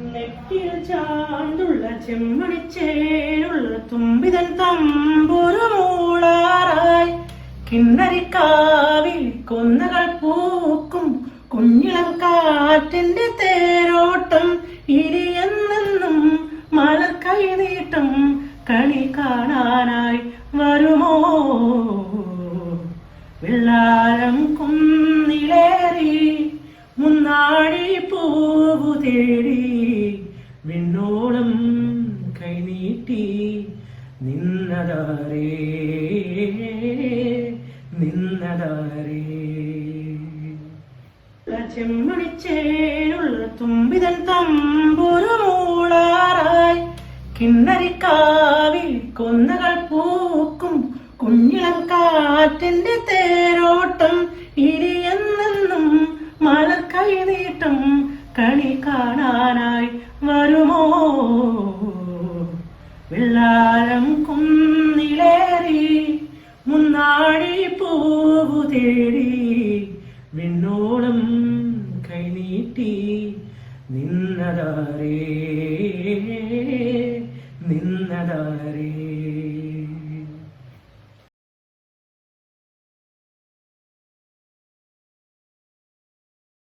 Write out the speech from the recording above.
നെറ്റിയിൽ ചാന്തുള്ള ചെമ്മണിച്ചേനുള്ള തുമ്പിതൻ തമ്പുരു മൂളാറായി കിണ്ണരിക്കാവിൽ കൊന്നകൾ പൂക്കും കുഞ്ഞിളം കാറ്റിന്റെ തേരോട്ടം ഇനിയെന്നും മലർ കൈ നീട്ടും കണി കാണാനായി വരുമോ വെള്ളാരം കുന്നിലേറി മുന്നാഴി പൂവു തേടി വിണ്ണോളം കൈനീട്ടി നിന്നതാരേ ചെമ്മണിച്ചേനുള്ള തുമ്പിതൻ തമ്പുരു മൂളാറായി കിണ്ണരിക്കാവിൽ കൊന്നകൾ പൂക്കും കുഞ്ഞിളം കാറ്റിന്റെ തേരോട്ടം ഇനിയെന്നും മലർ കൈ നീട്ടും കണി കാണാനായി വരുമോ വെള്ളാരം കുന്നിലേറി മുന്നാഴി പൂവു തേടി വിണ്ണോളം കൈനീട്ടി നിന്നതാരേ